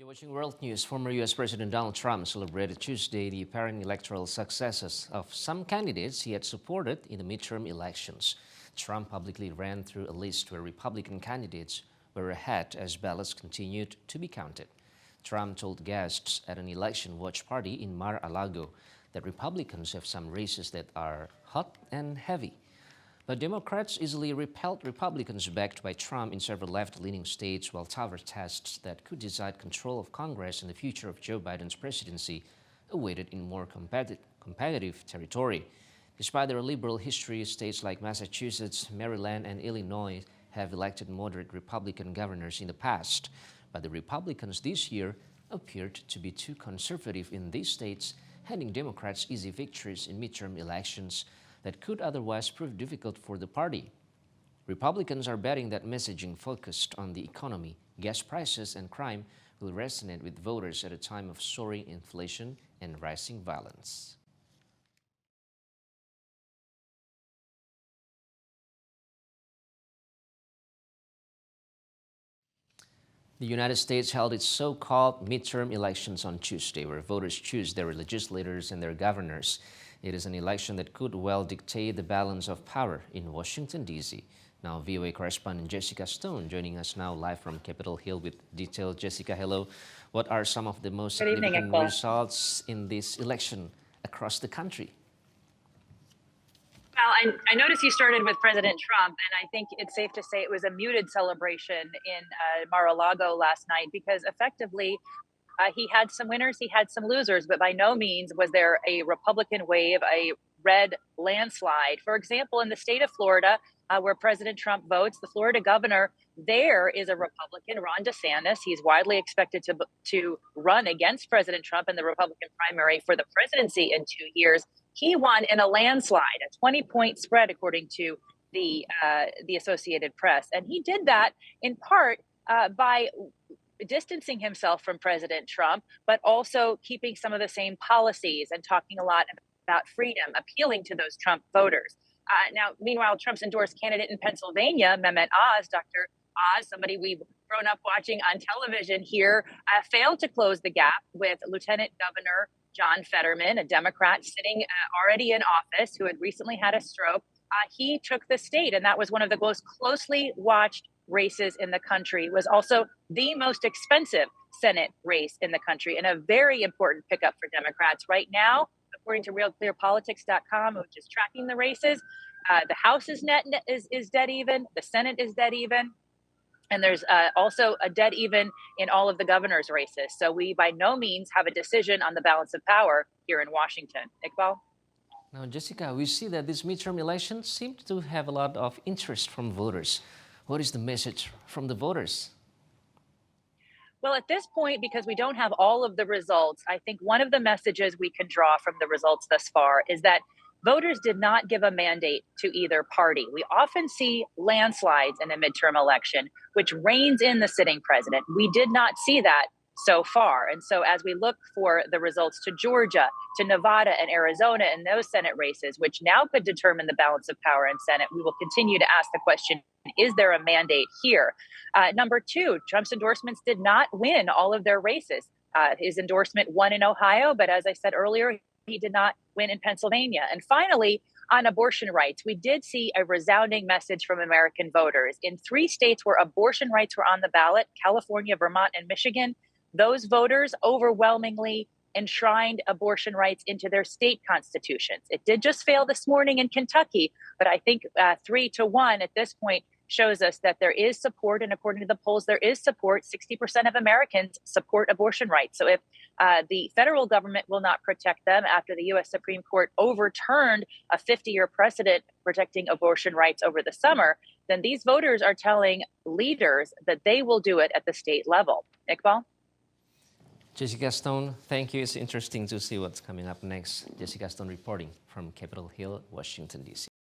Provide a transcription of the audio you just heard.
You're watching World News. Former U.S. President Donald Trump celebrated Tuesday the apparent electoral successes of some candidates he had supported in the midterm elections. Trump publicly ran through a list where Republican candidates were ahead as ballots continued to be counted. Trump told guests at an election watch party in Mar-a-Lago that Republicans have some races that are hot and heavy. But Democrats easily repelled Republicans backed by Trump in several left-leaning states, while tougher tests that could decide control of Congress and the future of Joe Biden's presidency awaited in more competitive territory. Despite their liberal history, states like Massachusetts, Maryland, and Illinois have elected moderate Republican governors in the past. But the Republicans this year appeared to be too conservative in these states, handing Democrats easy victories in midterm elections that could otherwise prove difficult for the party. Republicans are betting that messaging focused on the economy, gas prices, and crime will resonate with voters at a time of soaring inflation and rising violence. The United States held its so-called midterm elections on Tuesday, where voters choose their legislators and their governors. It is an election that could well dictate the balance of power in Washington, D.C. Now, VOA correspondent Jessica Stone joining us now live from Capitol Hill with detail. Jessica, hello. What are some of the most significant results in this election across the country? Well, I noticed you started with President Trump, and I think it's safe to say it was a muted celebration in Mar-a-Lago last night because effectively he had some winners, he had some losers, but by no means was there a Republican wave, a red landslide. For example, in the state of Florida, where President Trump votes, the Florida governor there is a Republican, Ron DeSantis. He's widely expected to run against President Trump in the Republican primary for the presidency in 2 years. He won in a landslide, a 20-point spread, according to the Associated Press. And he did that in part by distancing himself from President Trump, but also keeping some of the same policies and talking a lot about freedom, appealing to those Trump voters. Now, meanwhile, Trump's endorsed candidate in Pennsylvania, Mehmet Oz, Dr. Oz, somebody we've grown up watching on television here, failed to close the gap with Lieutenant Governor John Fetterman, a Democrat sitting already in office who had recently had a stroke. He took the state, and that was one of the most closely watched races in the country. It was also the most expensive Senate race in the country and a very important pickup for Democrats. Right now, according to RealClearPolitics.com, which is tracking the races, the House is dead even, the Senate is dead even, and there's also a dead even in all of the governor's races. So we by no means have a decision on the balance of power here in Washington. Iqbal? Now, Jessica, we see that this midterm election seemed to have a lot of interest from voters. What is the message from the voters? Well, at this point, because we don't have all of the results, I think one of the messages we can draw from the results thus far is that voters did not give a mandate to either party. We often see landslides in a midterm election, which reins in the sitting president. We did not see that so far. And so as we look for the results to Georgia, to Nevada and Arizona and those Senate races, which now could determine the balance of power in Senate, we will continue to ask the question, is there a mandate here? Number two, Trump's endorsements did not win all of their races. His endorsement won in Ohio, but as I said earlier, he did not win in Pennsylvania. And finally, on abortion rights, we did see a resounding message from American voters. In 3 states where abortion rights were on the ballot, California, Vermont, and Michigan, those voters overwhelmingly enshrined abortion rights into their state constitutions. It did just fail this morning in Kentucky, but I think 3-1 at this point shows us that there is support, and according to the polls, there is support. 60% of Americans support abortion rights. So if the federal government will not protect them after the U.S. Supreme Court overturned a 50-year precedent protecting abortion rights over the summer, then these voters are telling leaders that they will do it at the state level. Iqbal? Jessica Stone, thank you. It's interesting to see what's coming up next. Jessica Stone reporting from Capitol Hill, Washington, D.C.